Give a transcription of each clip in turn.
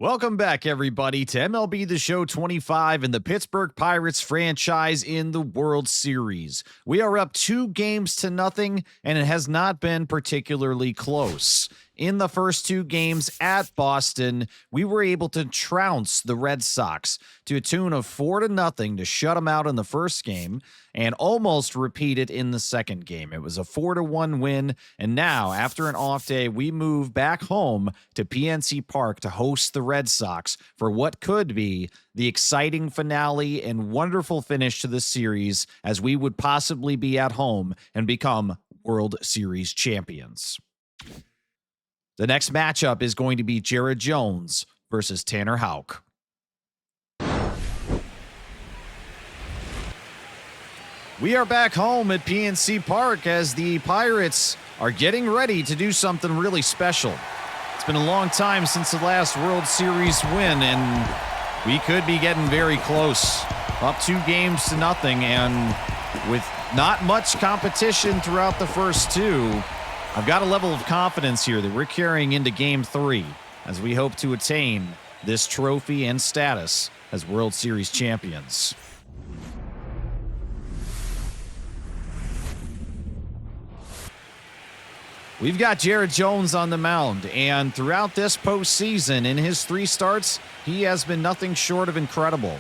Welcome back, everybody, to MLB The Show 25 and the Pittsburgh Pirates franchise in the World Series. We are up 2-0, and it has not been particularly close. In the first 2 games at Boston, we were able to trounce the Red Sox to a tune of 4-0 to shut them out in the first game and almost repeat it in the second game. It was a 4-1 win, and now, after an off day, we move back home to PNC Park to host the Red Sox for what could be the exciting finale and wonderful finish to the series, as we would possibly be at home and become World Series champions. The next matchup is going to be Jared Jones versus Tanner Houck. We are back home at PNC Park as the Pirates are getting ready to do something really special. It's been a long time since the last World Series win, and we could be getting very close. Up 2-0, and with not much competition throughout the first 2, I've got a level of confidence here that we're carrying into Game 3 as we hope to attain this trophy and status as World Series champions. We've got Jared Jones on the mound, and throughout this postseason, in his 3 starts, he has been nothing short of incredible.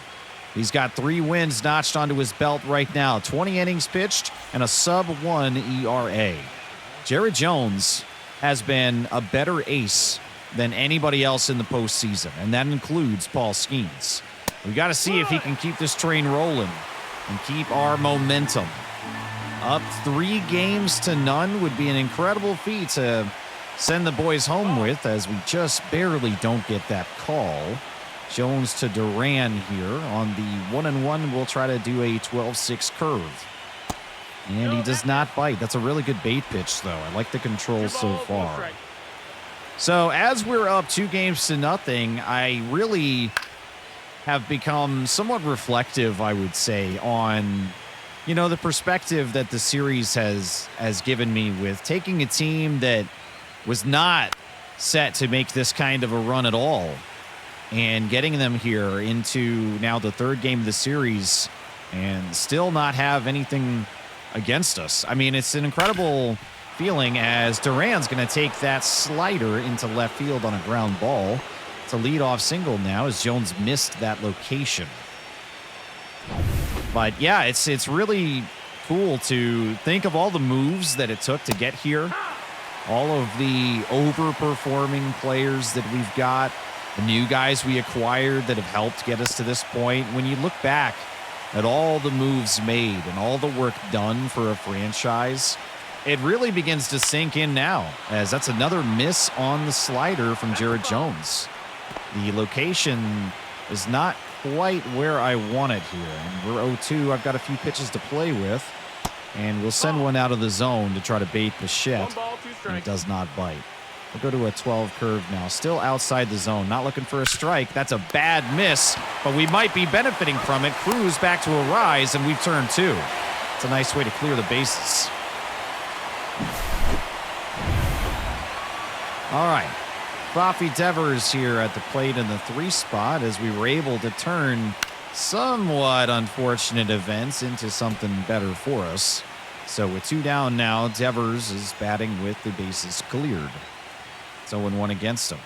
He's got 3 wins notched onto his belt right now, 20 innings pitched, and a sub-1 ERA. Jared Jones has been a better ace than anybody else in the postseason, and that includes Paul Skeens. We got to see if he can keep this train rolling and keep our momentum. Up 3-0 would be an incredible feat to send the boys home with, as we just barely don't get that call. Jones to Duran here on the 1-1. We'll try to do a 12-6 curve. And he does not bite. That's a really good bait pitch, though. I like the control so far. So as we're up 2-0, I really have become somewhat reflective, I would say, on, the perspective that the series has given me with taking a team that was not set to make this kind of a run at all and getting them here into now the 3rd game of the series and still not have anything against us. I mean, it's an incredible feeling as Duran's going to take that slider into left field on a ground ball. It's a leadoff single now as Jones missed that location. But yeah, it's really cool to think of all the moves that it took to get here. All of the overperforming players that we've got, the new guys we acquired that have helped get us to this point. When you look back at all the moves made and all the work done for a franchise, it really begins to sink in now, as that's another miss on the slider from Jared Jones. The location is not quite where I want it here, and we're 0-2. I've got a few pitches to play with, and we'll send one out of the zone to try to bait Bichette, and it does not bite. We'll go to a 12 curve now, still outside the zone, not looking for a strike. That's a bad miss, but we might be benefiting from it. Cruz back to a rise, and we've turned 2. It's a nice way to clear the bases. All right, Rafi Devers here at the plate in the 3 spot, as we were able to turn somewhat unfortunate events into something better for us. So with 2 down now, Devers is batting with the bases cleared. 0-1 against him.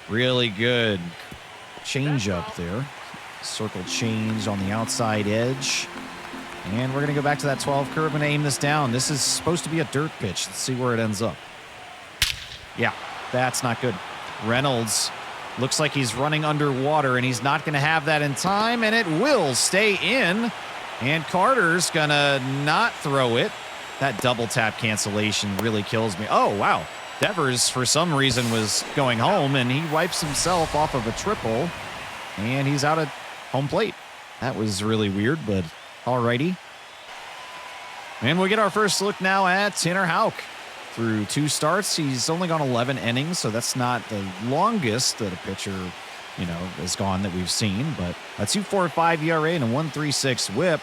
Really good change up there. Circle change on the outside edge. And we're going to go back to that 12 curve and aim this down. This is supposed to be a dirt pitch. Let's see where it ends up. Yeah, that's not good. Reynolds looks like he's running underwater, and he's not going to have that in time, and it will stay in. And Carter's going to not throw it. That double tap cancellation really kills me. Oh, wow. Devers, for some reason, was going home, and he wipes himself off of a triple, and he's out at home plate. That was really weird, but all righty. And we'll get our first look now at Tanner Houck. Through 2 starts, he's only gone 11 innings, so that's not the longest that a pitcher, has gone that we've seen, but a 2.45 ERA and a 1.36 whip.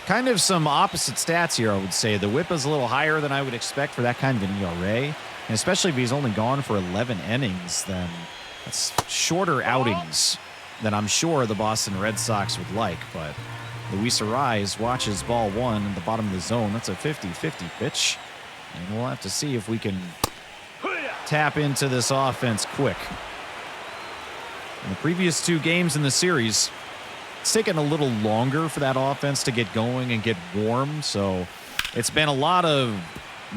Kind of some opposite stats here, I would say. The whip is a little higher than I would expect for that kind of an ERA. And especially if he's only gone for 11 innings, then That's shorter outings than I'm sure the Boston Red Sox would like, but Luis Arraez watches ball one in the bottom of the zone. That's a 50-50 pitch, and we'll have to see if we can tap into this offense quick. In the previous 2 games in the series, it's taken a little longer for that offense to get going and get warm, so it's been a lot of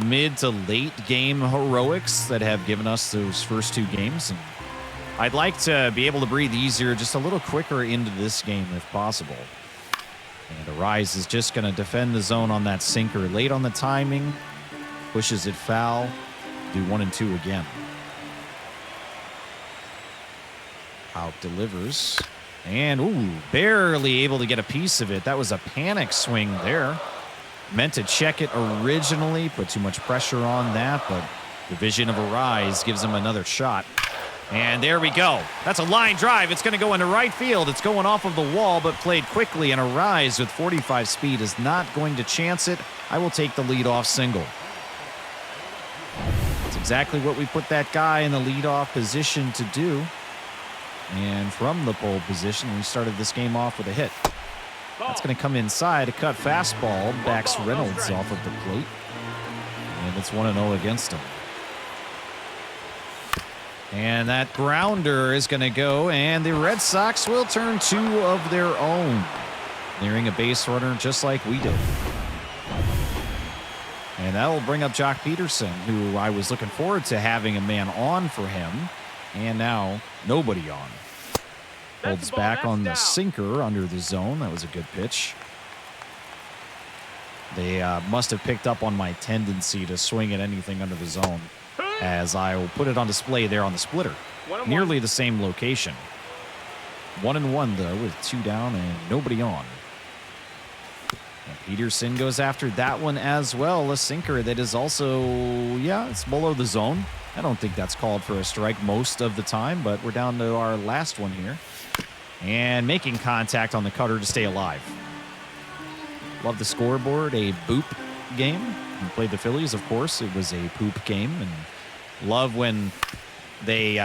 mid to late game heroics that have given us those first 2 games, and I'd like to be able to breathe easier just a little quicker into this game if possible. And Arraez is just going to defend the zone on that sinker. Late on the timing, pushes it foul, do 1 and 2 again. Houck delivers, and barely able to get a piece of it. That was a panic swing there. Meant to check it originally, put too much pressure on that, but the vision of Arraez gives him another shot. And there we go. That's a line drive. It's going to go into right field. It's going off of the wall, but played quickly, and Arraez with 45 speed is not going to chance it. I will take the leadoff single. That's exactly what we put that guy in the leadoff position to do. And from the pole position, we started this game off with a hit. That's going to come inside. A cut fastball backs Reynolds off of the plate. And it's 1-0 against him. And that grounder is going to go, and the Red Sox will turn 2 of their own, nearing a base runner just like we did. And that'll bring up Jock Peterson, who I was looking forward to having a man on for him, and now nobody on. Holds back on the sinker under the zone. That was a good pitch. They must have picked up on my tendency to swing at anything under the zone, as I will put it on display there on the splitter. Nearly the same location. 1-1, though, with 2 down and nobody on. And Peterson goes after that one as well. A sinker that is also, it's below the zone. I don't think that's called for a strike most of the time, but we're down to our last one here. And making contact on the cutter to stay alive. Love the scoreboard, a boop game. We played the Phillies, of course. It was a poop game, and love when they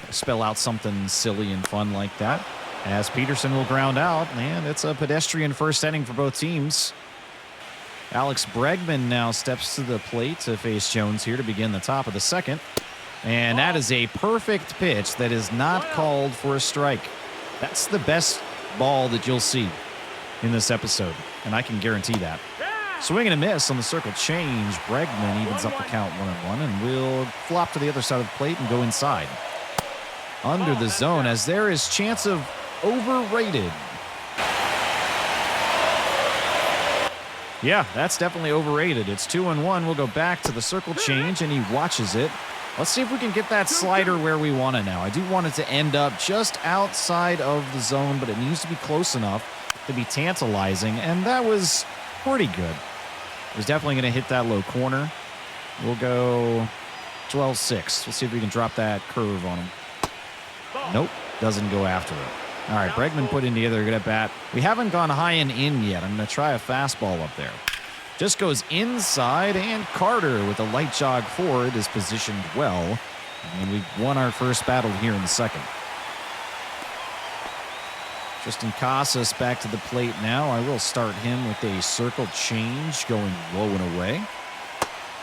spell out something silly and fun like that. As Peterson will ground out, and it's a pedestrian first inning for both teams. Alex Bregman now steps to the plate to face Jones here to begin the top of the second. And that is a perfect pitch that is not called for a strike. That's the best ball that you'll see in this episode, and I can guarantee that. Swing and a miss on the circle change. Bregman evens up the count 1-1 and will flop to the other side of the plate and go inside. Under the zone, as there is chance of overrated. Yeah, that's definitely overrated. It's 2-1. We'll go back to the circle change, and he watches it. Let's see if we can get that slider where we want it now. I do want it to end up just outside of the zone, but it needs to be close enough to be tantalizing, and that was pretty good. It was definitely going to hit that low corner. We'll go 12-6. We'll see if we can drop that curve on him. Nope, doesn't go after it. All right, Bregman put in together a good at-bat. We haven't gone high and in yet. I'm going to try a fastball up there. Just goes inside, and Carter with a light jog forward is positioned well. And we've won our first battle here in the second. Tristan Casas back to the plate now. I will start him with a circle change going low and away.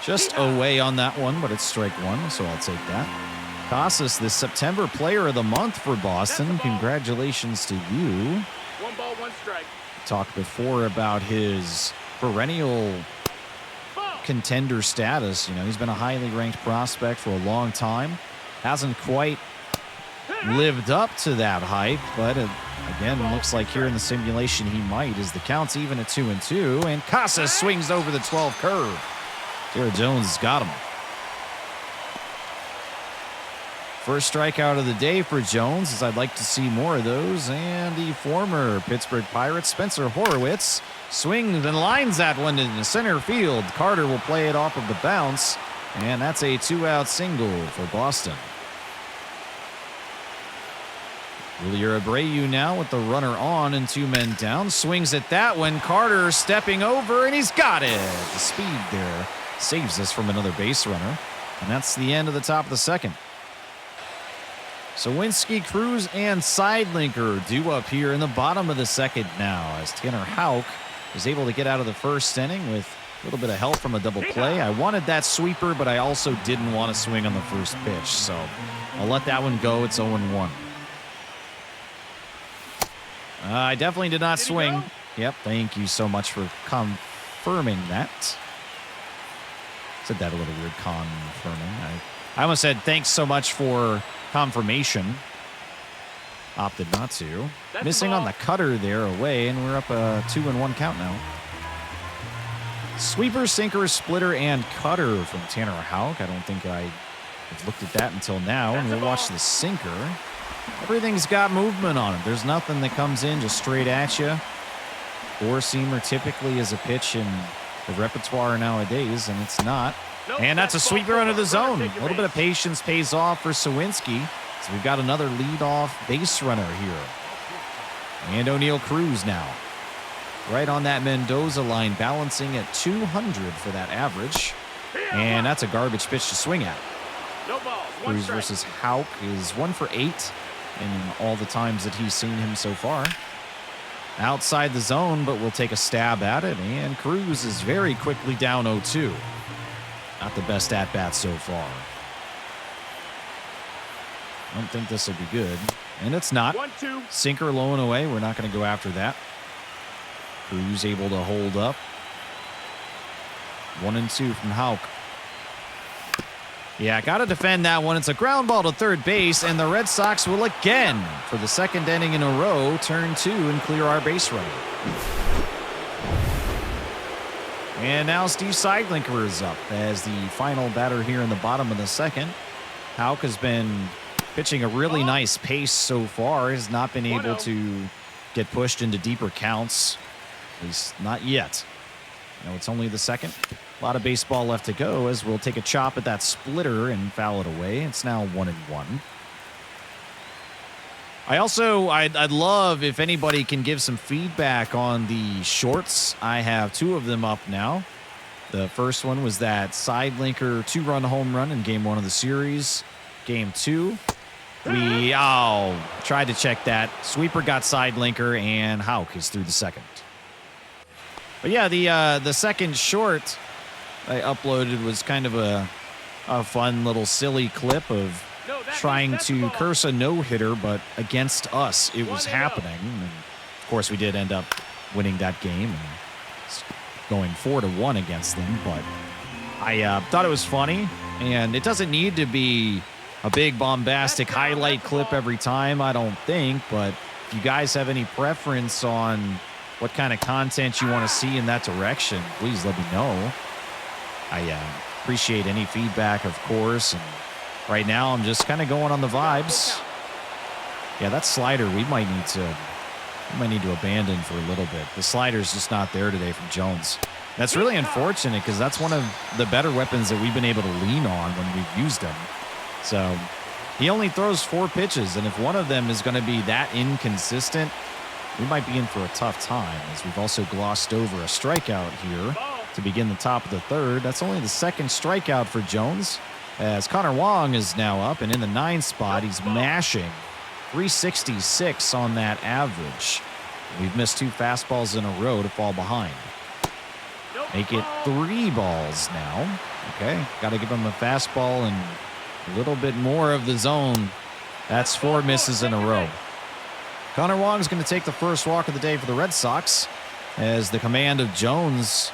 Just away on that one, but it's strike 1, so I'll take that. Casas, the September Player of the Month for Boston. Congratulations to you. 1 ball, 1 strike. Talked before about his perennial contender status. You know, he's been a highly ranked prospect for a long time. Hasn't quite lived up to that hype, but again, looks like here in the simulation he might, as the count's even at 2-2, and Casas swings over the 12 curve. Jared Jones has got him. First strikeout of the day for Jones, as I'd like to see more of those. And the former Pittsburgh Pirates, Spencer Horwitz, swings and lines that one into center field. Carter will play it off of the bounce, and that's a 2-out single for Boston. Julio Abreu now with the runner on and 2 men down. Swings at that one. Carter stepping over, and he's got it. The speed there saves us from another base runner. And that's the end of the top of the second. Sawinski, Cruz, and Seidlinker due up here in the bottom of the second now, as Tanner Houck was able to get out of the first inning with a little bit of help from a double play. I wanted that sweeper, but I also didn't want to swing on the first pitch, so I'll let that one go. It's 0-1. I definitely did not swing. Yep, thank you so much for confirming that. Said that a little weird, confirming. I almost said thanks so much for confirmation. Opted not to. Missing on the cutter there away, and we're up a 2-1 count now. Sweeper, sinker, splitter, and cutter from Tanner Houck. I don't think I have looked at that until now, and we'll watch the sinker. Everything's got movement on it. There's nothing that comes in just straight at you. Four-seamer typically is a pitch in the repertoire nowadays, and it's not. And that's a sweeper under the zone. A little bit of patience pays off for Sawinski. So we've got another leadoff base runner here. And O'Neal Cruz now. Right on that Mendoza line, balancing at 200 for that average. And that's a garbage pitch to swing at. Cruz versus Houck is 1 for 8 in all the times that he's seen him so far. Outside the zone, but we'll take a stab at it. And Cruz is very quickly down 0-2. Not the best at-bat so far. I don't think this will be good. And it's not. 1-2. Sinker low and away. We're not going to go after that. Cruz able to hold up. 1-2 from Houck. Yeah, got to defend that one. It's a ground ball to third base, and the Red Sox will again, for the second inning in a row, turn 2 and clear our base runner. And now Steve Seidlinker is up as the final batter here in the bottom of the second. Houck has been pitching a really nice pace so far. Has not been able to get pushed into deeper counts. At least not yet. No, it's only the second. A lot of baseball left to go as we'll take a chop at that splitter and foul it away. It's now 1-1. I'd love if anybody can give some feedback on the shorts. I have 2 of them up now. The first one was that Seidlinker 2-run home run in game 1 of the series. Game 2, we tried to check that. Sweeper got Seidlinker, and Houck is through the second. But yeah, the second short I uploaded was kind of a fun little silly clip of trying to curse a no-hitter, but against us it was happening. And of course, we did end up winning that game and going 4-1 against them. But I thought it was funny, and it doesn't need to be a big bombastic highlight clip every time, I don't think. But if you guys have any preference on what kind of content you want to see in that direction, please let me know. I appreciate any feedback, of course. And right now, I'm just kind of going on the vibes. Yeah, that slider we might need to abandon for a little bit. The slider's just not there today from Jones. That's really unfortunate because that's one of the better weapons that we've been able to lean on when we've used him. So he only throws 4 pitches, and if one of them is going to be that inconsistent, we might be in for a tough time, as we've also glossed over a strikeout here to begin the top of the third. That's only the second strikeout for Jones, as Connor Wong is now up, and in the 9 spot, he's mashing 366 on that average. We've missed 2 fastballs in a row to fall behind. Make it 3 balls now. Okay, got to give him a fastball and a little bit more of the zone. That's 4 misses in a row. Connor Wong is going to take the first walk of the day for the Red Sox, as the command of Jones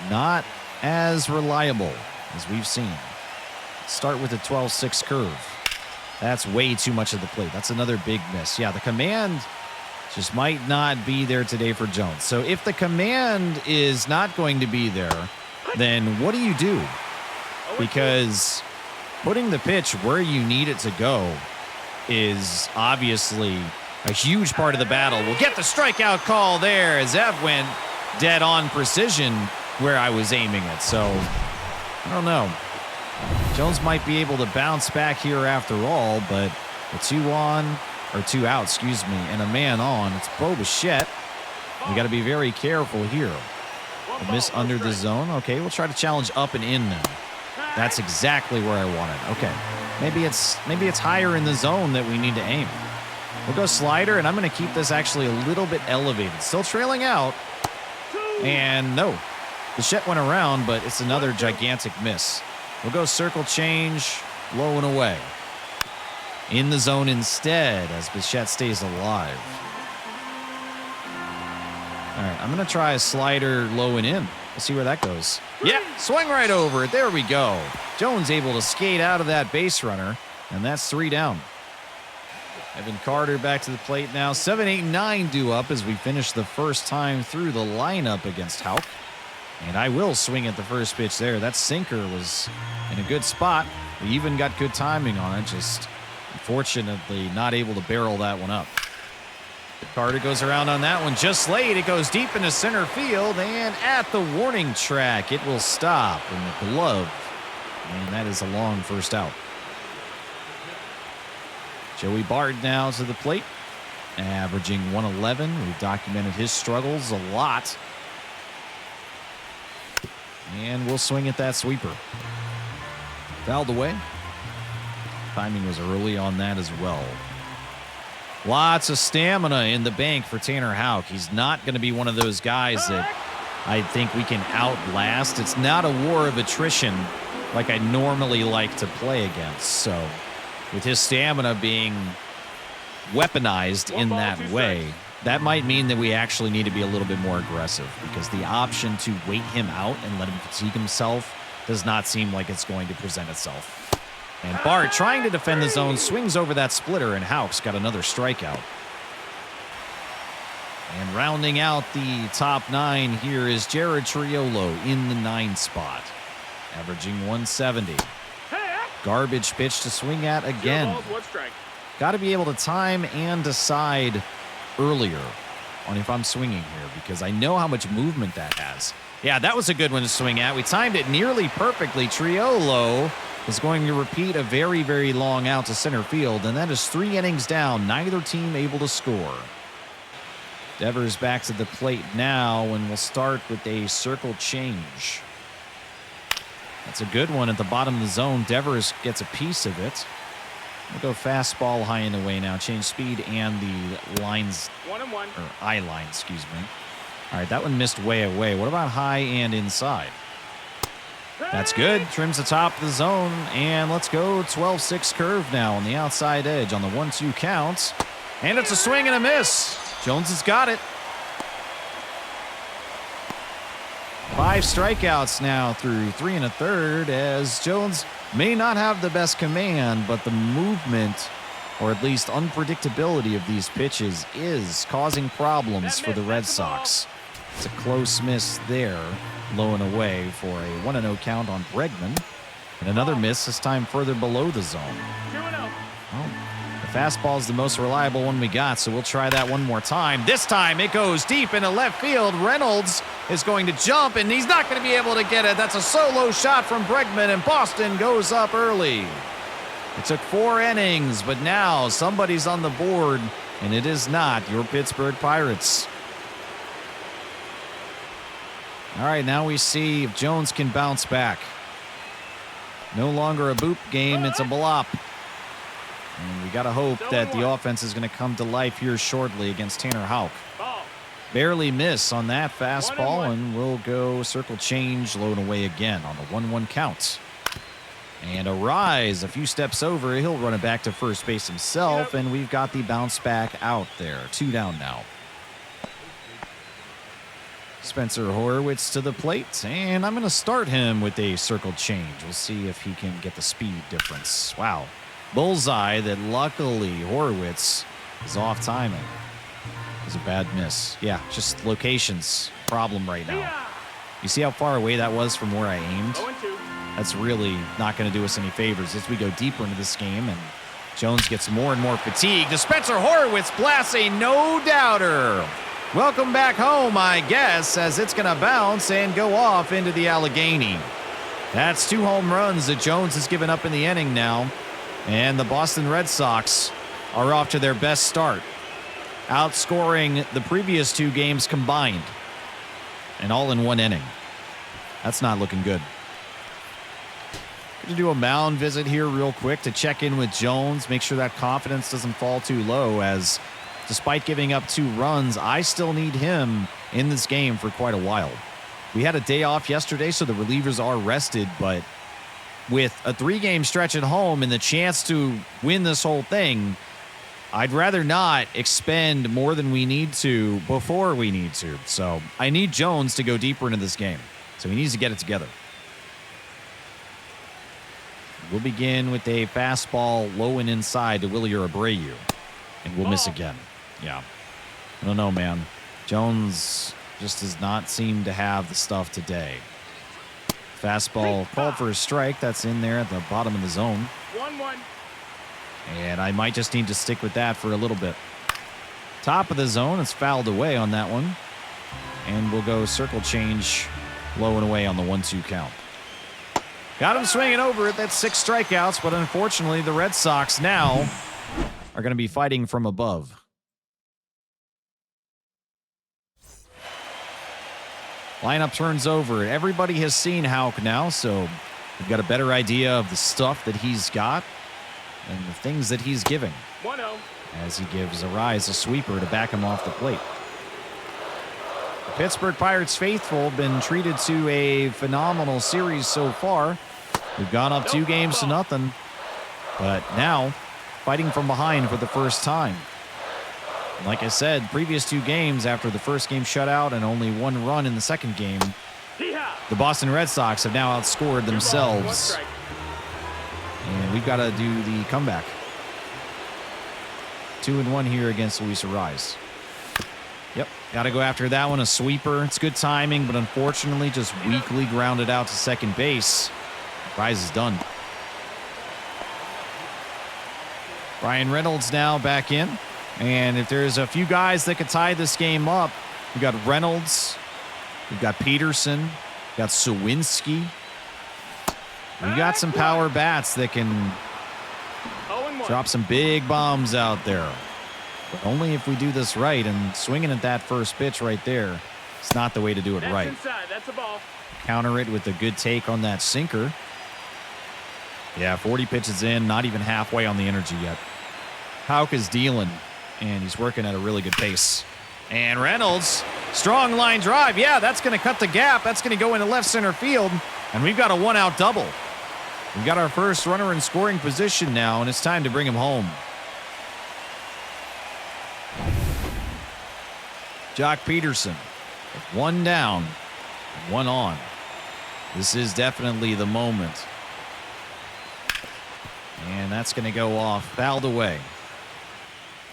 not as reliable as we've seen. Start with a 12-6 curve. That's way too much of the plate. That's another big miss. Yeah, the command just might not be there today for Jones. So if the command is not going to be there, then what do you do? Because putting the pitch where you need it to go is obviously a huge part of the battle. We'll get the strikeout call there as Ev went dead on precision where I was aiming it. So, I don't know. Jones might be able to bounce back here after all, but a 2 out, excuse me, and a man on. It's Bo Bichette. We got to be very careful here. A miss under the zone. Okay, we'll try to challenge up and in then. That's exactly where I wanted. Okay. Maybe it's higher in the zone that we need to aim. We'll go slider, and I'm going to keep this actually a little bit elevated. Still trailing out. And no. Bichette went around, but it's another gigantic miss. We'll go circle change, low and away. In the zone instead, as Bichette stays alive. All right, I'm going to try a slider low and in. We'll see where that goes. Yeah, swing right over it. There we go. Jones able to skate out of that base runner, and that's 3 down. Evan Carter back to the plate now. 7-8-9 due up as we finish the first time through the lineup against Houck. And I will swing at the first pitch there. That sinker was in a good spot. We even got good timing on it, just unfortunately not able to barrel that one up. Carter goes around on that one just late. It goes deep into center field, and at the warning track, it will stop in the glove. And that is a long first out. Joey Bard now to the plate, averaging 111. We've documented his struggles a lot. And we'll swing at that sweeper. Fouled away. Timing was early on that as well. Lots of stamina in the bank for Tanner Houck. He's not going to be one of those guys that I think we can outlast. It's not a war of attrition like I normally like to play against. So with his stamina being weaponized in that way, that might mean that we actually need to be a little bit more aggressive, because the option to wait him out and let him fatigue himself does not seem like it's going to present itself. And Bart, trying to defend the zone, swings over that splitter, and Houck's got another strikeout. And rounding out the top 9 here is Jared Triolo in the 9 spot, averaging 170. Garbage pitch to swing at again. Got to be able to time and decide earlier on if I'm swinging here, because I know how much movement that has. Yeah, that was a good one to swing at. We timed it nearly perfectly. Triolo is going to repeat a very, very long out to center field, and that is 3 innings down, neither team able to score. Devers back to the plate now, and we'll start with a circle change. That's a good one at the bottom of the zone. Devers gets a piece of it. We'll go fastball high and away now. Change speed and the lines, 1-1. or eye line, excuse me. All right, that one missed way away. What about high and inside? That's good. Trims the top of the zone, and let's go 12-6 curve now on the outside edge on the 1-2 count. And it's a swing and a miss. Jones has got it. 5 strikeouts now through 3 1/3, as Jones may not have the best command, but the movement, or at least unpredictability of these pitches, is causing problems for the Red Sox. It's a close miss there, low and away for a 1-0 count on Bregman. And another miss, this time further below the zone. 2-0. Well, the fastball is the most reliable one we got, so we'll try that one more time. This time it goes deep into left field. Reynolds is going to jump, and he's not going to be able to get it. That's a solo shot from Bregman, and Boston goes up early. It took 4 innings, but now somebody's on the board, and it is not your Pittsburgh Pirates. All right, now we see if Jones can bounce back. No longer a boop game, it's a blop. And we got to hope that the offense is going to come to life here shortly against Tanner Houck. Barely miss on that fastball, and we'll go circle change, low and away again on the 1-1 count. And a rise a few steps over. He'll run it back to first base himself, and we've got the bounce back out there. 2 down now. Spencer Horwitz to the plate, and I'm going to start him with a circle change. We'll see if he can get the speed difference. Wow. Bullseye that luckily Horwitz is off timing. It was a bad miss. Yeah, just location's problem right now. You see how far away that was from where I aimed? 0-2. That's really not going to do us any favors as we go deeper into this game, and Jones gets more and more fatigued. To Spencer Horwitz blasts a no-doubter. Welcome back home, I guess, as it's going to bounce and go off into the Allegheny. That's 2 home runs that Jones has given up in the inning now, and the Boston Red Sox are off to their best start, outscoring the previous 2 games combined, and all in 1 inning. That's not looking good. Going to do a mound visit here real quick to check in with Jones, make sure that confidence doesn't fall too low, as despite giving up 2 runs, I still need him in this game for quite a while. We had a day off yesterday, so the relievers are rested, but with a 3-game stretch at home and the chance to win this whole thing, I'd rather not expend more than we need to before we need to. So I need Jones to go deeper into this game. So he needs to get it together. We'll begin with a fastball low and inside to Willie Abreu, and we'll miss again. Yeah. I don't know, man. Jones just does not seem to have the stuff today. Fastball called for a strike. That's in there at the bottom of the zone. 1-1. And I might just need to stick with that for a little bit. Top of the zone. It's fouled away on that one. And we'll go circle change low and away on the 1-2 count. Got him swinging over it. That's 6 strikeouts, but unfortunately the Red Sox now are going to be fighting from above. Lineup turns over. Everybody has seen Houck now, so we've got a better idea of the stuff that he's got and the things that he's giving. 1-0. As he gives Arise a sweeper to back him off the plate. The Pittsburgh Pirates faithful have been treated to a phenomenal series so far. We've gone up 2 games to nothing, but now fighting from behind for the first time. Like I said, previous 2 games after the first game shutout and only 1 run in the second game, the Boston Red Sox have now outscored themselves. And we've got to do the comeback. 2-1 here against Luis Arise. Yep, got to go after that one, a sweeper. It's good timing, but unfortunately just weakly grounded out to second base. Arise is done. Brian Reynolds now back in. And if there's a few guys that could tie this game up, we've got Reynolds, we've got Peterson, we've got Sawinski. We got some power bats that can drop some big bombs out there. But only if we do this right, and swinging at that first pitch right there, it's not the way to do it right. Inside. That's a ball. Counter it with a good take on that sinker. Yeah, 40 pitches in, not even halfway on the energy yet. Houck is dealing, and he's working at a really good pace. And Reynolds, strong line drive. Yeah, that's going to cut the gap. That's going to go into left center field, and we've got a 1-out double. We've got our first runner in scoring position now, and it's time to bring him home. Jock Peterson, 1 down, 1 on. This is definitely the moment. And that's going to go off, fouled away.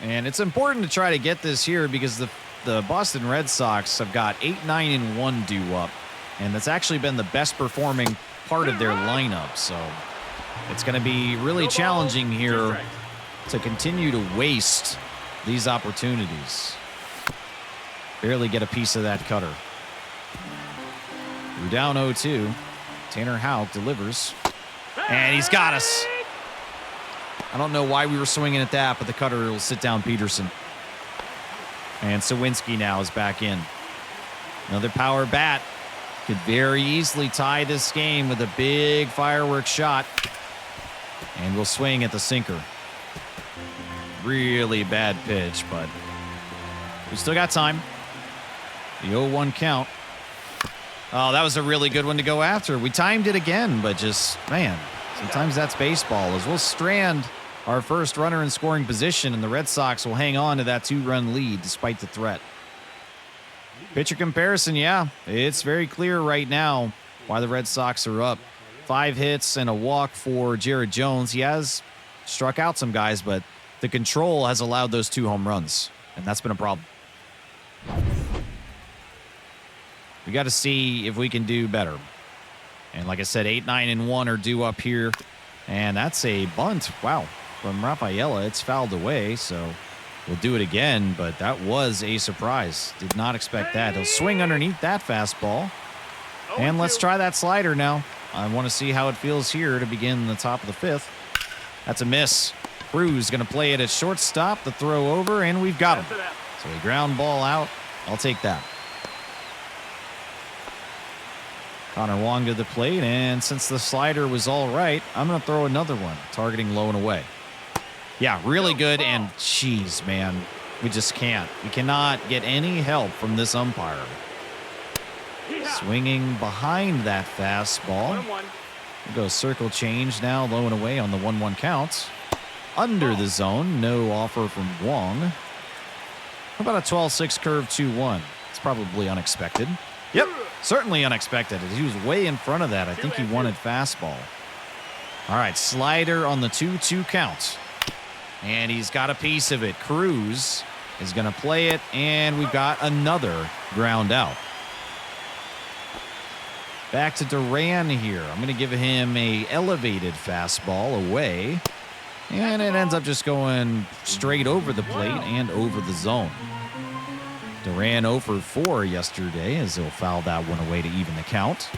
And it's important to try to get this here because the Boston Red Sox have got 8, 9, and 1 due up. And that's actually been the best performing part of their lineup. So it's going to be really challenging here to continue to waste these opportunities. Barely get a piece of that cutter. We're down 0-2. Tanner Houck delivers. And he's got us. I don't know why we were swinging at that, but the cutter will sit down Peterson. And Sawinski now is back in. Another power bat. Could very easily tie this game with a big fireworks shot. And we'll swing at the sinker. Really bad pitch, but we still got time. The 0-1 count. Oh, that was a really good one to go after. We timed it again, but just, man, sometimes that's baseball. As we'll strand our first runner in scoring position, and the Red Sox will hang on to that 2-run lead despite the threat. Pitcher comparison, yeah, it's very clear right now why the Red Sox are up. 5 hits and a walk for Jared Jones. He has struck out some guys, but the control has allowed those 2 home runs, and that's been a problem. We got to see if we can do better. And like I said, 8, 9, and 1 are due up here. And that's a bunt. Wow. From Rafaela, it's fouled away, so we'll do it again. But that was a surprise. Did not expect that. He'll swing underneath that fastball. And let's try that slider now. I want to see how it feels here to begin the top of the 5th. That's a miss. Cruz going to play it at shortstop. The throw over, and we've got him. So a ground ball out. I'll take that. Connor Wong to the plate, and since the slider was all right, I'm going to throw another one, targeting low and away. Yeah, really good, and jeez, man, we just can't. We cannot get any help from this umpire. Swinging behind that fastball. We'll go circle change now, low and away on the 1-1 count. Under the zone, no offer from Wong. How about a 12-6 curve 2-1? It's probably unexpected. Yep, certainly unexpected. He was way in front of that. I think he wanted fastball. All right, slider on the 2-2 count. And he's got a piece of it. Cruz is going to play it, and we've got another ground out. Back to Duran here. I'm going to give him a elevated fastball away. And it ends up just going straight over the plate and over the zone. Duran 0 for 4 yesterday as he'll foul that one away to even the count.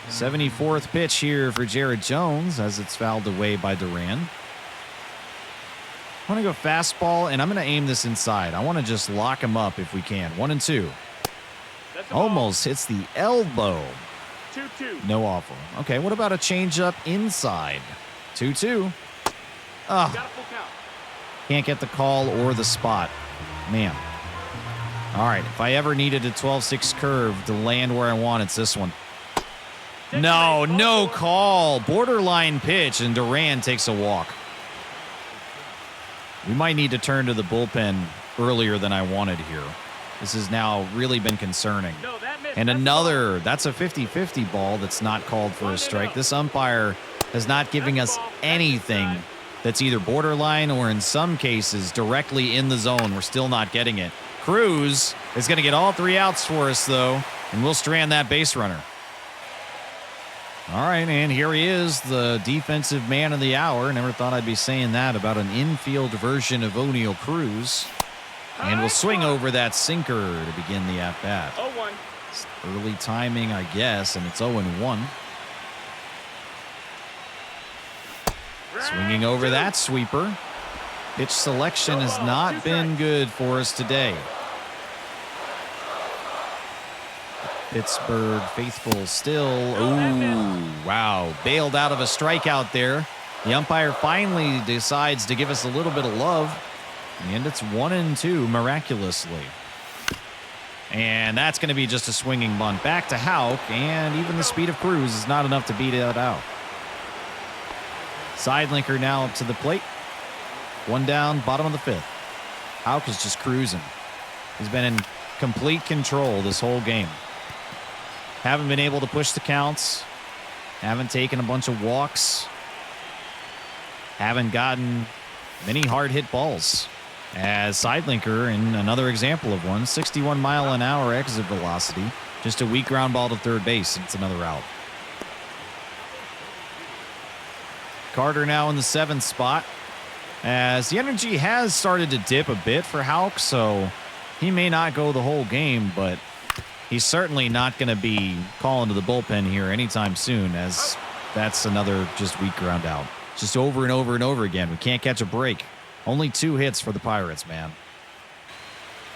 74th pitch here for Jared Jones as it's fouled away by Duran. I want to go fastball, and I'm going to aim this inside. I want to just lock him up if we can. 1-2. Almost hits the elbow. 2-2. No offer. Okay, what about a changeup inside? 2-2. Oh, can't get the call or the spot. Man. All right, if I ever needed a 12-6 curve to land where I want, it's this one. No call. Borderline pitch, and Duran takes a walk. We might need to turn to the bullpen earlier than I wanted here. This has now really been concerning. And another, that's a 50-50 ball that's not called for a strike. This umpire is not giving us anything that's either borderline or in some cases directly in the zone. We're still not getting it. Cruz is going to get all 3 outs for us, though, and we'll strand that base runner. All right, and here he is, the defensive man of the hour. Never thought I'd be saying that about an infield version of O'Neal Cruz. And we'll swing over that sinker to begin the at-bat. 0-1. Early timing, I guess, and it's 0-1. Swinging over that sweeper. Pitch selection has not been good for us today. Pittsburgh faithful still. Ooh, wow. Bailed out of a strikeout there. The umpire finally decides to give us a little bit of love. And it's 1-2 miraculously. And that's going to be just a swinging bunt back to Houck. And even the speed of Cruz is not enough to beat it out. Sidelinker now up to the plate. 1 down, bottom of the 5th. Houck is just cruising. He's been in complete control this whole game. Haven't been able to push the counts. Haven't taken a bunch of walks. Haven't gotten many hard-hit balls. As Sidelinker, in another example of one, 61-mile-an-hour exit velocity. Just a weak ground ball to third base, and it's another out. Carter now in the 7th spot. As the energy has started to dip a bit for Houck, so he may not go the whole game, but he's certainly not going to be calling to the bullpen here anytime soon, as that's another just weak ground out. Just over and over and over again. We can't catch a break. Only 2 hits for the Pirates, man.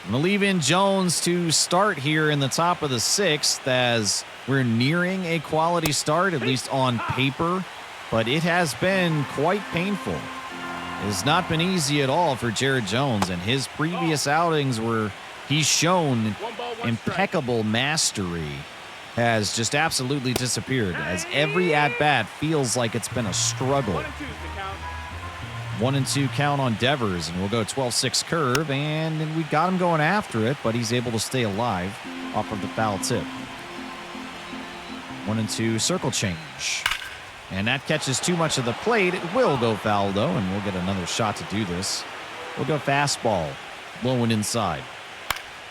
I'm going to leave in Jones to start here in the top of the 6th as we're nearing a quality start, at least on paper, but it has been quite painful. It has not been easy at all for Jared Jones, and his previous outings where he's shown impeccable mastery has just absolutely disappeared, as every at-bat feels like it's been a struggle. 1-2 count on Devers, and we'll go 12-6 curve, and we got him going after it, but he's able to stay alive off of the foul tip. 1-2 circle change. And that catches too much of the plate. It will go foul, though, and we'll get another shot to do this. We'll go fastball, low and inside.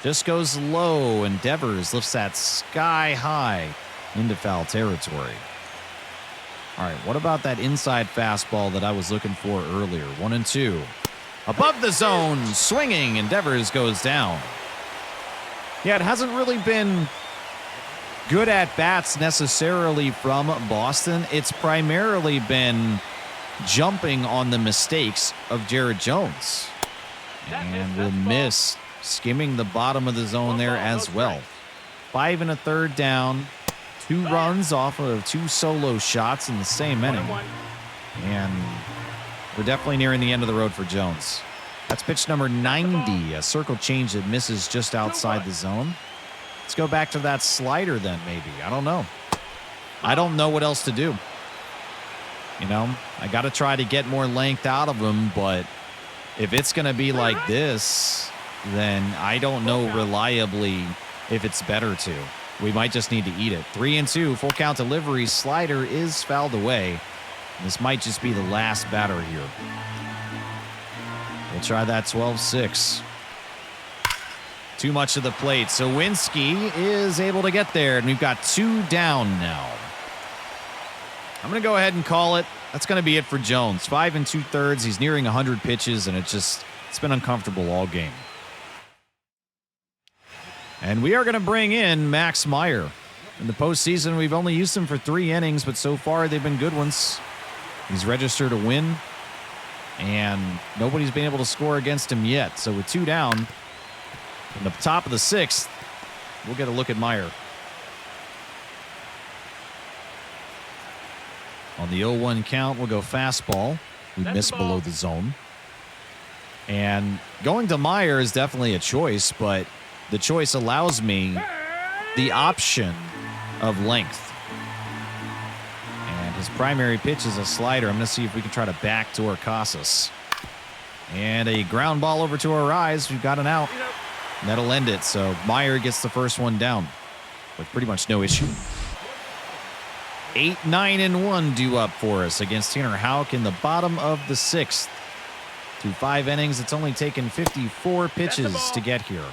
Just goes low, and Devers lifts that sky high into foul territory. All right, what about that inside fastball that I was looking for earlier? 1-2. Above the zone, swinging, and Devers goes down. Yeah, it hasn't really been good at-bats necessarily from Boston. It's primarily been jumping on the mistakes of Jared Jones. And we'll miss skimming the bottom of the zone there as well. 5 1/3 down. 2 runs off of 2 solo shots in the same inning. And we're definitely nearing the end of the road for Jones. That's pitch number 90, a circle change that misses just outside the zone. Let's go back to that slider then, maybe. I don't know. I don't know what else to do. You know, I got to try to get more length out of him, but if it's going to be like this, then I don't know reliably if it's better to. We might just need to eat it. 3-2, full count delivery. Slider is fouled away. This might just be the last batter here. We'll try that 12-6. Too much to the plate. So Winsky is able to get there, and we've got 2 down now. I'm going to go ahead and call it. That's going to be it for Jones. 5 2/3. He's nearing 100 pitches, and it's been uncomfortable all game. And we are going to bring in Max Meyer. In the postseason, we've only used him for 3 innings, but so far they've been good ones. He's registered a win, and nobody's been able to score against him yet. So with 2 down, in the top of the 6th, we'll get a look at Meyer. On the 0-1 count, we'll go fastball. We miss below the zone. And going to Meyer is definitely a choice, but the choice allows me the option of length. And his primary pitch is a slider. I'm going to see if we can try to backdoor Casas. And a ground ball over to our eyes. We've got an out. And that'll end it. So Meyer gets the first one down with pretty much no issue. 8, 9, and 1 due up for us against Tanner Houck in the bottom of the 6th. Through 5 innings, it's only taken 54 pitches to get here.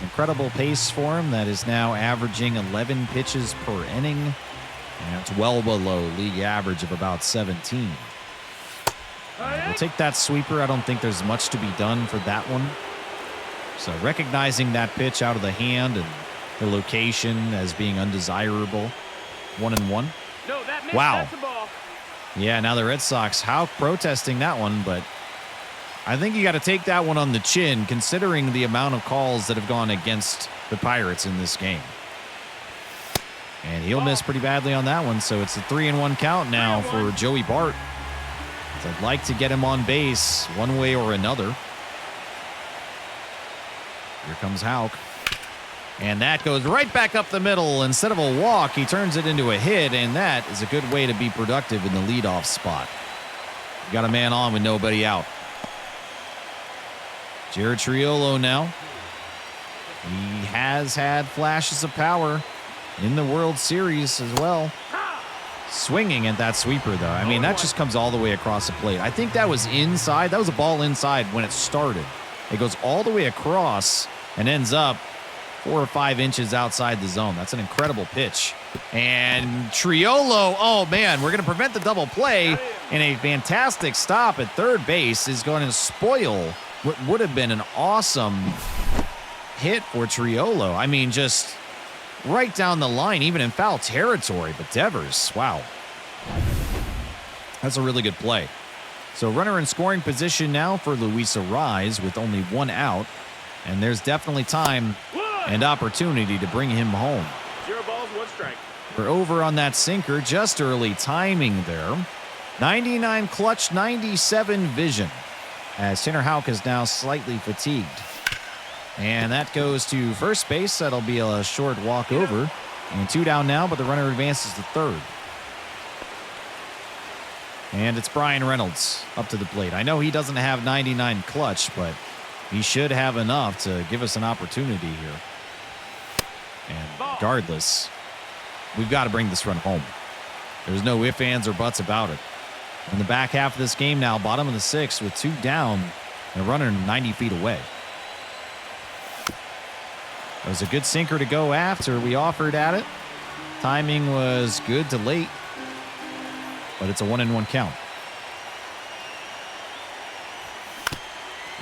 Incredible pace for him. That is now averaging 11 pitches per inning. And it's well below league average of about 17. We'll take that sweeper. I don't think there's much to be done for that one. So recognizing that pitch out of the hand and the location as being undesirable. 1-1. Wow. Yeah, now the Red Sox, Houck protesting that one, but I think you got to take that one on the chin considering the amount of calls that have gone against the Pirates in this game. And he'll miss pretty badly on that one, so it's a 3-1 count now for Joey Bart. I'd like to get him on base one way or another. Here comes Houck. And that goes right back up the middle. Instead of a walk, he turns it into a hit, and that is a good way to be productive in the leadoff spot. You got a man on with nobody out. Jared Triolo now. He has had flashes of power in the World Series as well. Swinging at that sweeper, though. I mean, that just comes all the way across the plate. I think that was inside. That was a ball inside when it started. It goes all the way across and ends up 4 or 5 inches outside the zone. That's an incredible pitch. And Triolo, oh man, we're going to prevent the double play, and a fantastic stop at third base is going to spoil what would have been an awesome hit for Triolo. I mean, just right down the line, even in foul territory. But Devers, wow. That's a really good play. So runner in scoring position now for Luis Arraez with only 1 out. And there's definitely time and opportunity to bring him home. 0 balls, 1 strike. We're over on that sinker, just early timing there. 99 clutch, 97 vision. As Tanner Houck is now slightly fatigued. And that goes to first base. That'll be a short walk over. And 2 down now, but the runner advances to third. And it's Brian Reynolds up to the plate. I know he doesn't have 99 clutch, but he should have enough to give us an opportunity here. And regardless, we've got to bring this run home. There's no ifs, ands, or buts about it. In the back half of this game now, bottom of the 6th with 2 down and a runner 90 feet away. It was a good sinker to go after. We offered at it. Timing was good to late, but it's a 1-1 count.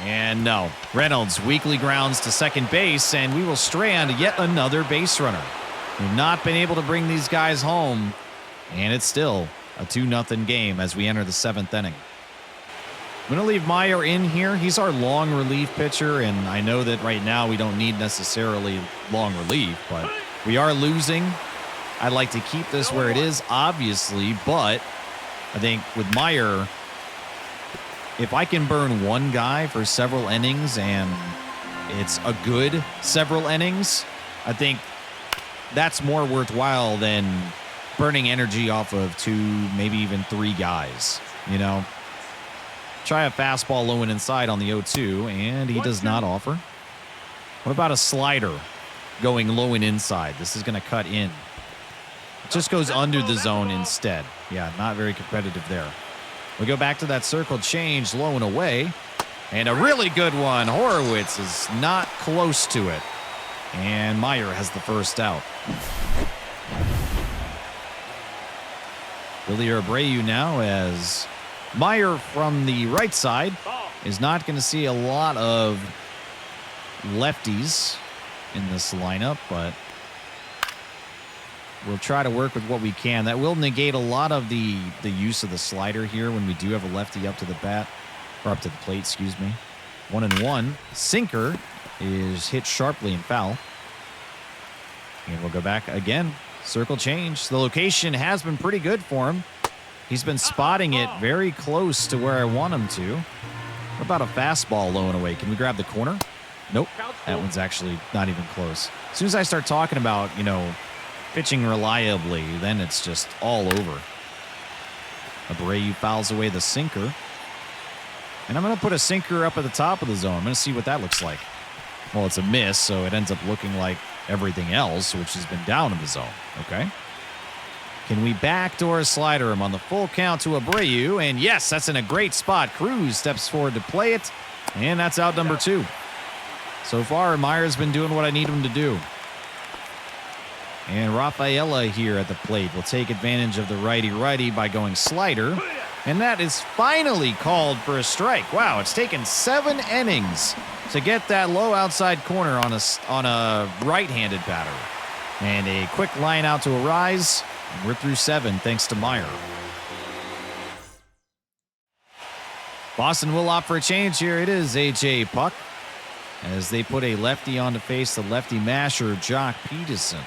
And no, Reynolds weakly grounds to second base, and we will strand yet another base runner. We've not been able to bring these guys home, and it's still a 2-0 game as we enter the 7th inning. I'm going to leave Meyer in here. He's our long relief pitcher, and I know that right now we don't need necessarily long relief, but We are losing. I'd like to keep this where it is, obviously, but I think with Meyer, if I can burn one guy for several innings and it's a good several innings, I think that's more worthwhile than burning energy off of 2, maybe even 3 guys, you know? Try a fastball low and inside on the 0-2, and he does not offer. What about a slider going low and inside? This is going to cut in. It just goes under the zone instead. Yeah, not very competitive there. We go back to that circle change, low and away. And a really good one. Horowitz is not close to it. And Meyer has the first out. Billy Abreu now, as Meyer from the right side is not going to see a lot of lefties in this lineup, but we'll try to work with what we can. That will negate a lot of the use of the slider here when we do have a lefty up to the bat, or up to the plate, excuse me. 1-1. Sinker is hit sharply and foul. And we'll go back again. Circle change. The location has been pretty good for him. He's been spotting it very close to where I want him to. What about a fastball low and away? Can we grab the corner? Nope. That one's actually not even close. As soon as I start talking about, you know, pitching reliably, then it's just all over. Abreu fouls away the sinker. And I'm going to put a sinker up at the top of the zone. I'm going to see what that looks like. Well, it's a miss, so it ends up looking like everything else, which has been down in the zone. Okay. Can we backdoor slider him on the full count to Abreu? And yes, that's in a great spot. Cruz steps forward to play it, and that's out number 2. So far, Meyer's been doing what I need him to do. And Rafaela here at the plate will take advantage of the righty-righty by going slider. And that is finally called for a strike. Wow, it's taken 7 innings to get that low outside corner on a right-handed batter. And a quick line out to a rise. And we're through 7 thanks to Meyer. Boston will opt for a change here. It is A.J. Puck as they put a lefty on to face the lefty masher, Jock Peterson.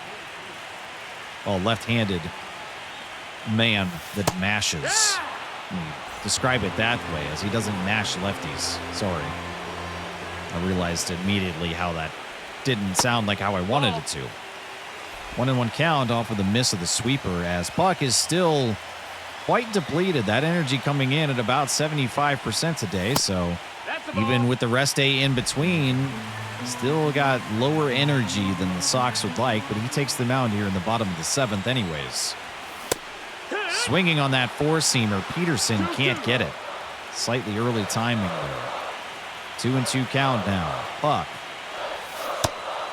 Oh, left-handed man that mashes. Describe it that way, as he doesn't mash lefties. Sorry. I realized immediately how that didn't sound like how I wanted it to. 1-1 count off of the miss of the sweeper, as Puck is still quite depleted. That energy coming in at about 75% today, so even with the rest day in between, still got lower energy than the Sox would like, but he takes the mound here in the bottom of the 7th anyways. Swinging on that four-seamer, Peterson can't get it. Slightly early timing there. 2-2 count now. Puck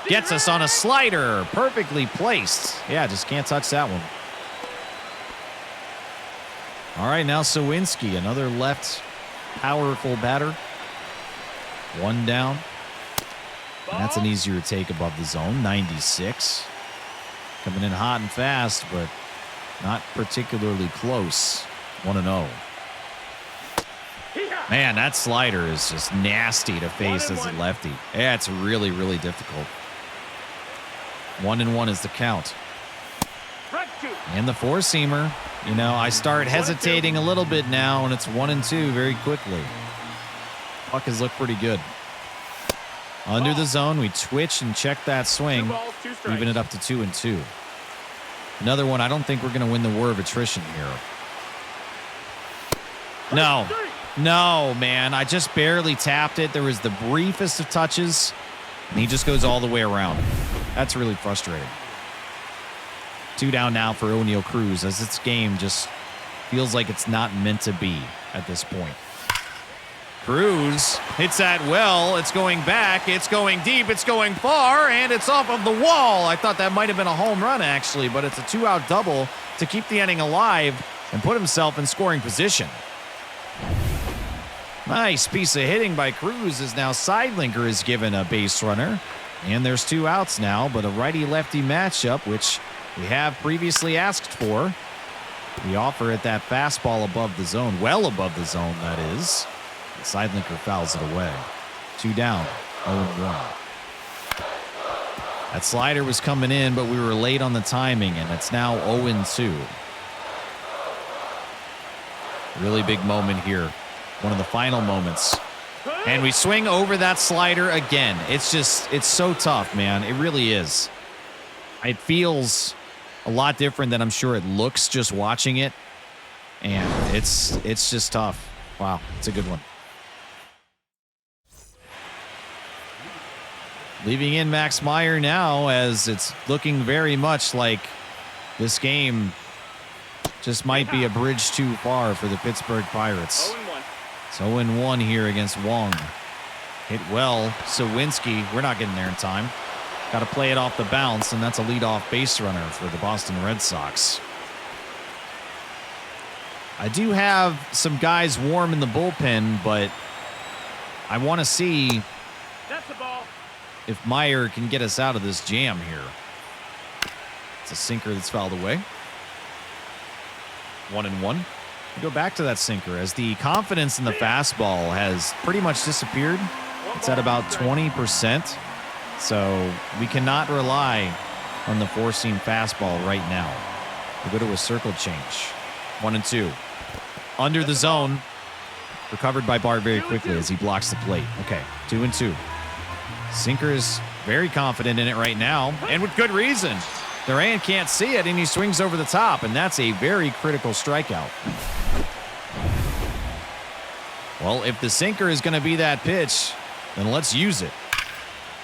gets us on a slider. Perfectly placed. Yeah, just can't touch that one. All right, now Sawinski, another left powerful batter. 1 down. And that's an easier take above the zone. 96. Coming in hot and fast, but not particularly close. 1-0. Man, that slider is just nasty to face as a lefty. Yeah, it's really, really difficult. 1-1 is the count. And the four-seamer, you know, I start hesitating a little bit now, and it's 1-2 very quickly. Puck has looked pretty good. Under the zone, we twitch and check that swing, even it up to 2-2. Another one, I don't think we're going to win the war of attrition here. No, man. I just barely tapped it. There was the briefest of touches, and he just goes all the way around. That's really frustrating. 2 down now for O'Neal Cruz, as this game just feels like it's not meant to be at this point. Cruz hits that well. It's going back. It's going deep. It's going far, and it's off of the wall. I thought that might have been a home run, actually, but it's a 2-out double to keep the inning alive and put himself in scoring position. Nice piece of hitting by Cruz, as now Seidlinger is given a base runner. And there's 2 outs now, but a righty-lefty matchup, which we have previously asked for. We offer it that fastball above the zone, well above the zone, that is. Seidlinger fouls it away. 2 down, 0-1. That slider was coming in, but we were late on the timing, and it's now 0-2. Really big moment here. One of the final moments. And we swing over that slider again. It's so tough, man. It really is. It feels a lot different than I'm sure it looks just watching it. And it's just tough. Wow, it's a good one. Leaving in Max Meyer now, as it's looking very much like this game just might be a bridge too far for the Pittsburgh Pirates. 0-1. It's 0-1 here against Wong. Hit well. Sawinski, we're not getting there in time. Got to play it off the bounce, and that's a leadoff base runner for the Boston Red Sox. I do have some guys warm in the bullpen, but I want to see if Meyer can get us out of this jam here. It's a sinker that's fouled away. 1-1. We go back to that sinker as the confidence in the fastball has pretty much disappeared. It's at about 20%. So we cannot rely on the four-seam fastball right now. We go to a circle change. 1-2. Under the zone. Recovered by Bart very quickly as he blocks the plate. Okay, 2-2. Sinker is very confident in it right now, and with good reason. Duran can't see it, and he swings over the top, and that's a very critical strikeout. Well, if the sinker is going to be that pitch, then let's use it.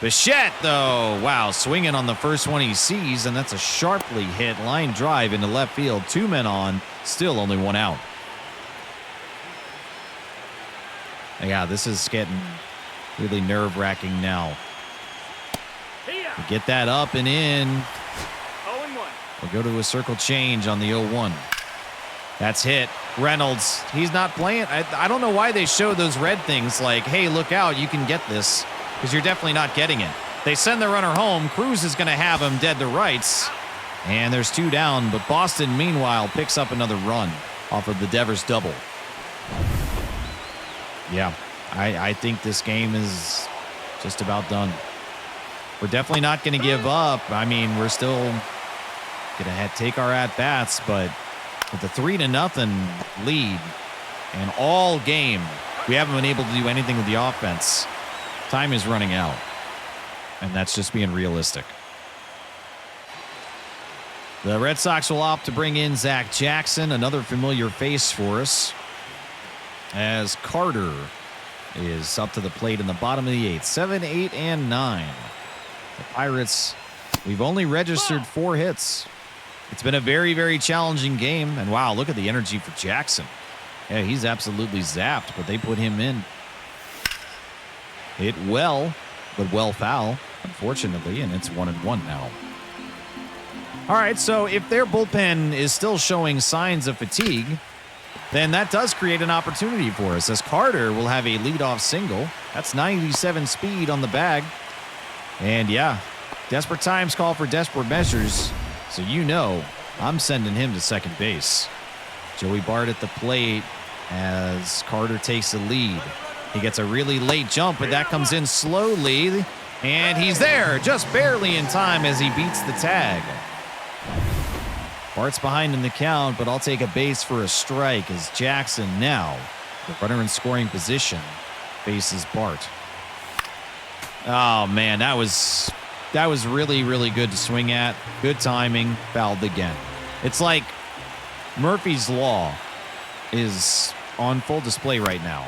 Bichette, though, wow, swinging on the first one he sees, and that's a sharply hit line drive into left field. 2 men on, still only 1 out. Yeah, this is getting really nerve-wracking now. We get that up and in. 0-1. We'll go to a circle change on the 0-1. That's hit. Reynolds, he's not playing. I don't know why they show those red things like, hey, look out, you can get this, because you're definitely not getting it. They send the runner home. Cruz is going to have him dead to rights. And there's 2 down, but Boston, meanwhile, picks up another run off of the Devers double. Yeah, I think this game is just about done. We're definitely not going to give up. I mean, we're still going to take our at-bats, but with the 3-0 lead and all game, we haven't been able to do anything with the offense. Time is running out, and that's just being realistic. The Red Sox will opt to bring in Zach Jackson, another familiar face for us, as Carter is up to the plate in the bottom of the 8th. 7, 8, and 9. The Pirates, we've only registered 4 hits. It's been a very, very challenging game. And wow, look at the energy for Jackson. Yeah, he's absolutely zapped, but they put him in. Hit well, but well foul, unfortunately, and it's 1-1 now. All right, so if their bullpen is still showing signs of fatigue, then that does create an opportunity for us, as Carter will have a leadoff single. That's 97 speed on the bag. And yeah, desperate times call for desperate measures. So you know I'm sending him to second base. Joey Bart at the plate as Carter takes the lead. He gets a really late jump, but that comes in slowly. And he's there just barely in time as he beats the tag. Bart's behind in the count, but I'll take a base for a strike as Jackson now, the runner in scoring position, faces Bart. Oh, man, that was really, really good to swing at. Good timing, fouled again. It's like Murphy's Law is on full display right now.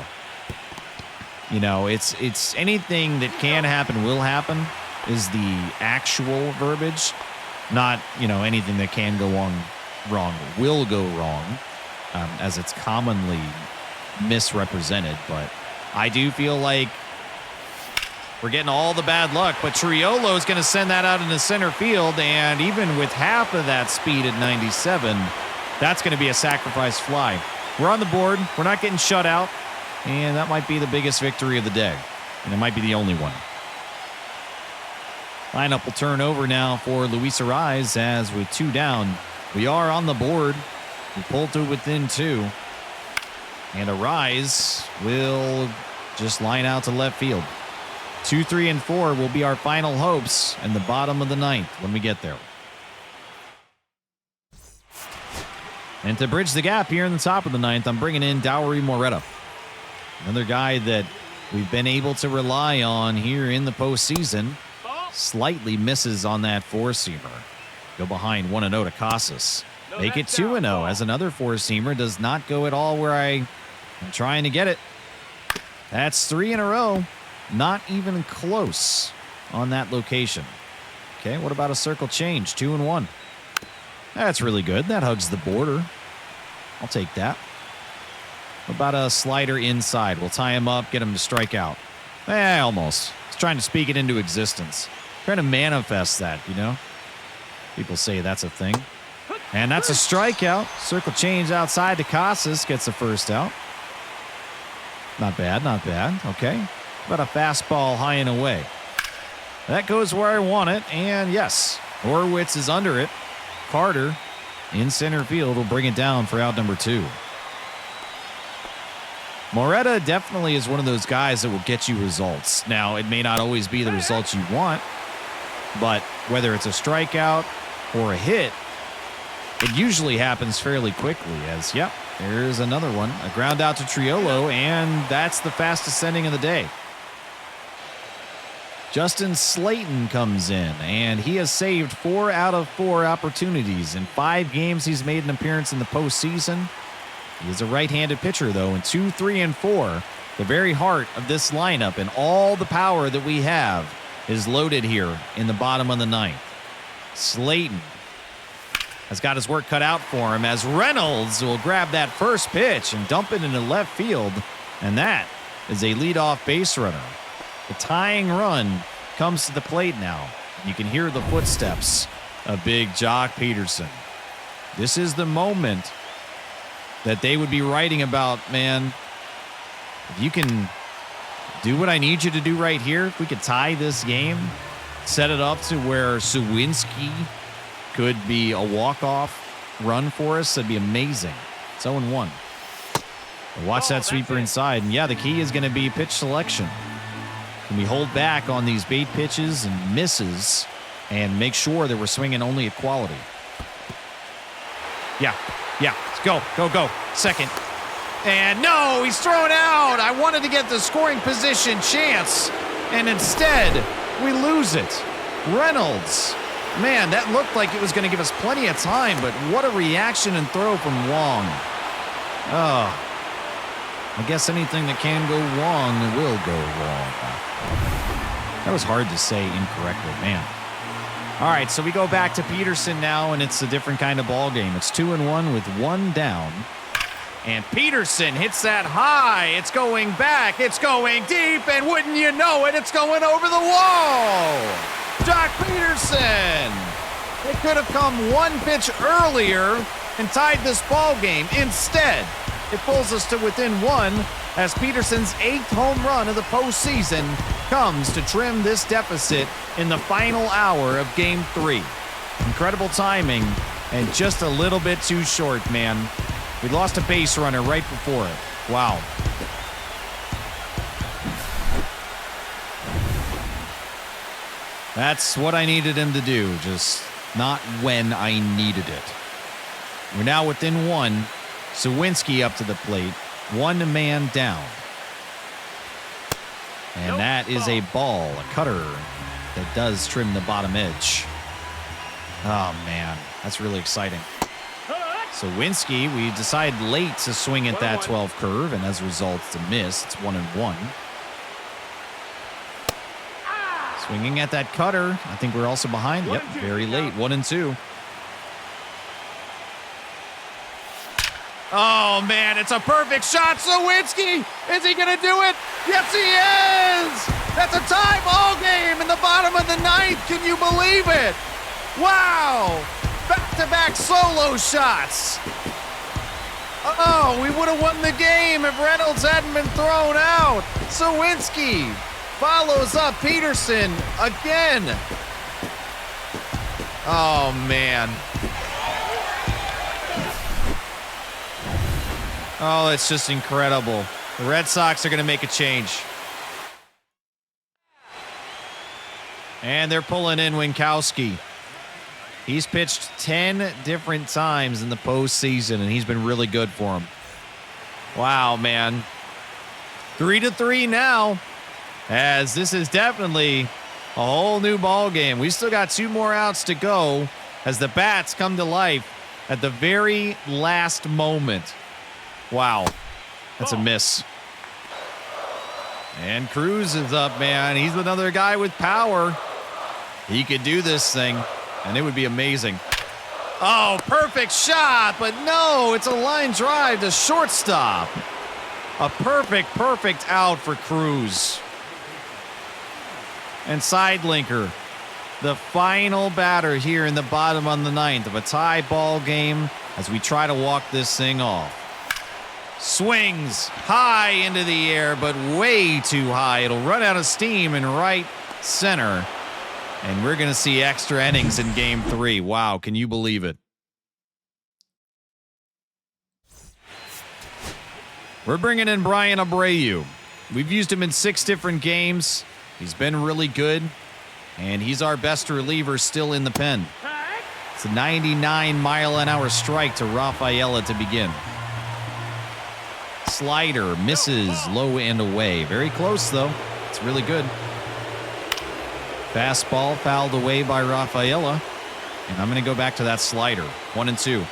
You know, it's anything that can happen will happen is the actual verbiage. Not, you know, anything that can go wrong will go wrong, as it's commonly misrepresented. But I do feel like we're getting all the bad luck. But Triolo is going to send that out into center field, and even with half of that speed at 97, that's going to be a sacrifice fly. We're on the board. We're not getting shut out, and that might be the biggest victory of the day, and it might be the only one. Lineup will turn over now for Luis Arraez as with 2 down, we are on the board. We pulled to within 2. And Arraez will just line out to left field. 2, 3, and 4 will be our final hopes in the bottom of the ninth when we get there. And to bridge the gap here in the top of the ninth, I'm bringing in Dauri Moreta. Another guy that we've been able to rely on here in the postseason. Slightly misses on that four-seamer. Go behind 1-0 to Casas. Make it 2-0 as another four-seamer does not go at all where I'm trying to get it. That's 3 in a row. Not even close on that location. Okay, what about a circle change? 2-1. That's really good. That hugs the border. I'll take that. What about a slider inside? We'll tie him up, get him to strike out. Almost. He's trying to speak it into existence. Trying to manifest that, you know? People say that's a thing. And that's a strikeout. Circle change outside to Casas. Gets the first out. Not bad, not bad. Okay. About a fastball high and away. That goes where I want it. And yes, Horwitz is under it. Carter in center field will bring it down for out number 2. Moreta definitely is one of those guys that will get you results. Now, it may not always be the results you want, but whether it's a strikeout or a hit, it usually happens fairly quickly as, yep, there's another one. A ground out to Triolo, and that's the fastest inning of the day. Justin Slayton comes in, and he has saved 4 out of 4 opportunities. In 5 games, he's made an appearance in the postseason. He is a right-handed pitcher, though, in 2, 3, and 4. The very heart of this lineup and all the power that we have is loaded here in the bottom of the ninth. Slayton has got his work cut out for him as Reynolds will grab that first pitch and dump it into left field, and that is a leadoff base runner. The tying run comes to the plate now. You can hear the footsteps of big Jock Peterson. This is the moment that they would be writing about, man. If you can do what I need you to do right here, if we could tie this game, set it up to where Sawinski could be a walk-off run for us, that'd be amazing. It's 0-1. Watch that sweeper inside. And yeah, the key is going to be pitch selection. Can we hold back on these bait pitches and misses and make sure that we're swinging only at quality? Yeah. Go. Second. And no, he's thrown out. I wanted to get the scoring position chance, and instead we lose it. Reynolds. Man, that looked like it was going to give us plenty of time, but what a reaction and throw from Wong. Oh, I guess anything that can go wrong will go wrong. That was hard to say incorrectly, man. All right, so we go back to Peterson now, and it's a different kind of ball game. It's 2-1 with 1 down. And Peterson hits that high. It's going back. It's going deep. And wouldn't you know it, it's going over the wall. Jock Peterson. It could have come 1 pitch earlier and tied this ball game. Instead, it pulls us to within 1 as Peterson's 8th home run of the postseason comes to trim this deficit in the final hour of Game 3. Incredible timing and just a little bit too short, man. We lost a base runner right before it. Wow. That's what I needed him to do, just not when I needed it. We're now within 1. Sawinski up to the plate. 1 man down. And that is a ball, a cutter that does trim the bottom edge. Oh, man, that's really exciting. Sawinski, we decided late to swing at that 12 curve, and as a result, it's a miss. It's 1-1. Swinging at that cutter. I think we're also behind. Yep, very late. 1-2. Oh, man, it's a perfect shot. Sawinski, is he going to do it? Yes, he is. That's a tie ball game in the bottom of the ninth. Can you believe it? Wow. Back-to-back solo shots. Oh, we would have won the game if Reynolds hadn't been thrown out. Sawinski follows up Peterson again. Oh, man. Oh, it's just incredible. The Red Sox are going to make a change. And they're pulling in Winkowski. He's pitched 10 different times in the postseason, and he's been really good for him. Wow, man. 3-3 now, as this is definitely a whole new ball game. We still got 2 more outs to go as the bats come to life at the very last moment. Wow, that's a miss. And Cruz is up, man. He's another guy with power. He could do this thing, and it would be amazing. Oh, perfect shot, but no, it's a line drive to shortstop. A perfect out for Cruz. And Sidelinker, the final batter here in the bottom of the 9th of a tie ball game as we try to walk this thing off. Swings high into the air, but way too high. It'll run out of steam in right center. And we're going to see extra innings in Game 3. Wow, can you believe it? We're bringing in Brian Abreu. We've used him in 6 different games. He's been really good, and he's our best reliever still in the pen. It's a 99-mile-an-hour strike to Rafaela to begin. Slider misses low and away. Very close, though. It's really good. Fastball fouled away by Rafaela. And I'm going to go back to that slider. 1-2.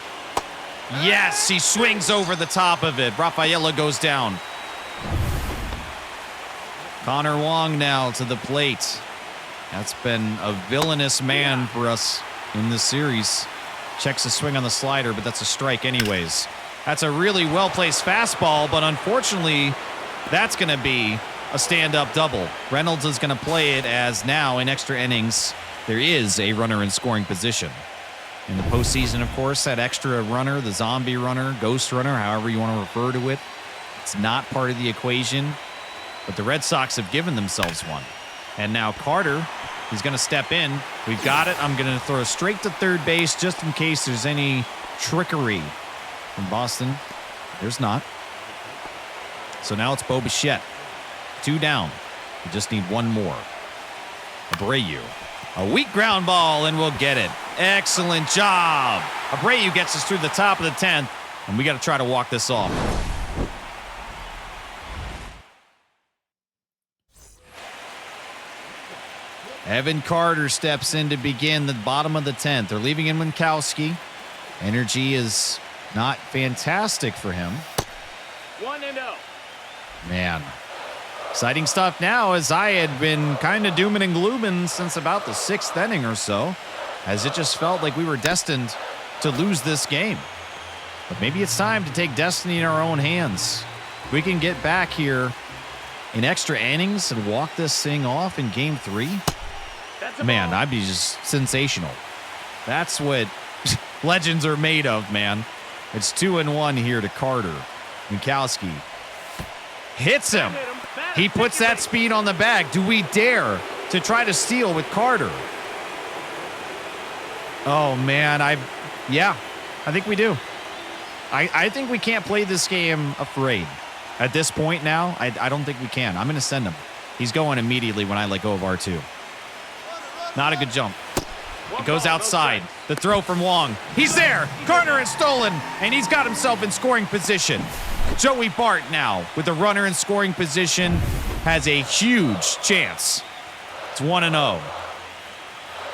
Yes, he swings over the top of it. Rafaela goes down. Connor Wong now to the plate. That's been a villainous man for us in this series. Checks a swing on the slider, but that's a strike anyways. That's a really well-placed fastball, but unfortunately, that's going to be a stand-up double. Reynolds is going to play it as now in extra innings, there is a runner in scoring position. In the postseason, of course, that extra runner, the zombie runner, ghost runner, however you want to refer to it, it's not part of the equation, but the Red Sox have given themselves one. And now Carter, he's going to step in. We've got it. I'm going to throw straight to third base just in case there's any trickery from Boston. There's not. So now it's Bo Bichette. 2 down. We just need 1 more. Abreu. A weak ground ball, and we'll get it. Excellent job. Abreu gets us through the top of the 10th, and we got to try to walk this off. Evan Carter steps in to begin the bottom of the 10th. They're leaving in Winkowski. Energy is not fantastic for him. 1-0. Man. Exciting stuff now, as I had been kind of dooming and glooming since about the 6th inning or so, as it just felt like we were destined to lose this game. But maybe it's time to take destiny in our own hands. We can get back here in extra innings and walk this thing off in Game 3. Man, I'd be just sensational. That's what legends are made of, man. It's 2-1 here to Carter. Winkowski hits him. He puts that speed on the bag. Do we dare to try to steal with Carter? Oh, man. I think we do. I think we can't play this game afraid. At this point now, I don't think we can. I'm going to send him. He's going immediately when I let go of R2. Not a good jump. It goes outside. The throw from Wong. He's there. Carter is stolen, and he's got himself in scoring position. Joey Bart now, with a runner in scoring position, has a huge chance. It's 1-0.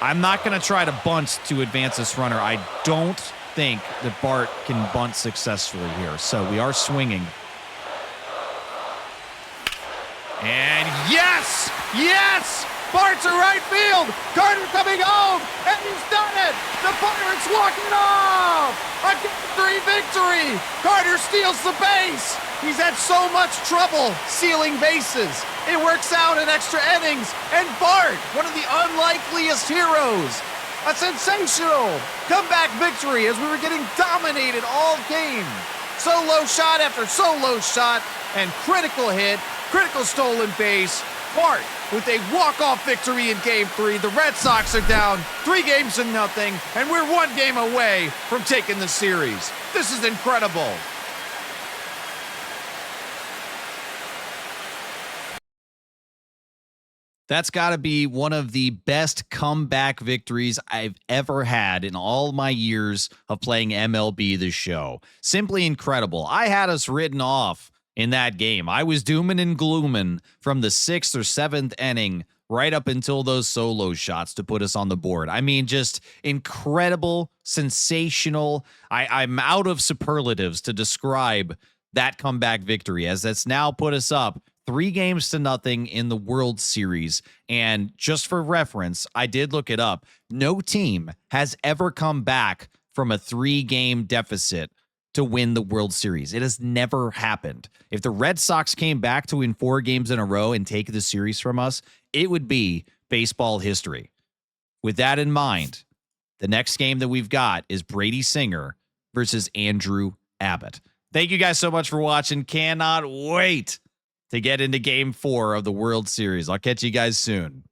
I'm not going to try to bunt to advance this runner. I don't think that Bart can bunt successfully here, so we are swinging. And yes! Yes! Bart's in right field. Carter coming home, and he's done it. The Pirates walking off. A Game 3 victory. Carter steals the base. He's had so much trouble stealing bases. It works out in extra innings, and Bart, one of the unlikeliest heroes, a sensational comeback victory as we were getting dominated all game. Solo shot after solo shot, and critical hit, critical stolen base. Bart with a walk-off victory in Game 3. The Red Sox are down 3-0, and we're 1 game away from taking the series. This is incredible. That's got to be one of the best comeback victories I've ever had in all my years of playing MLB The Show. Simply incredible. I had us written off in that game. I was dooming and glooming from the 6th or 7th inning right up until those solo shots to put us on the board. I mean, just incredible, sensational. I'm out of superlatives to describe that comeback victory, as that's now put us up 3-0 in the World Series. And just for reference, I did look it up. No team has ever come back from a 3-game deficit to win the World Series. It has never happened. If the Red Sox came back to win 4 games in a row and take the series from us, it would be baseball history. With that in mind, the next game that we've got is Brady Singer versus Andrew Abbott. Thank you guys so much for watching. Cannot wait to get into Game 4 of the World Series. I'll catch you guys soon.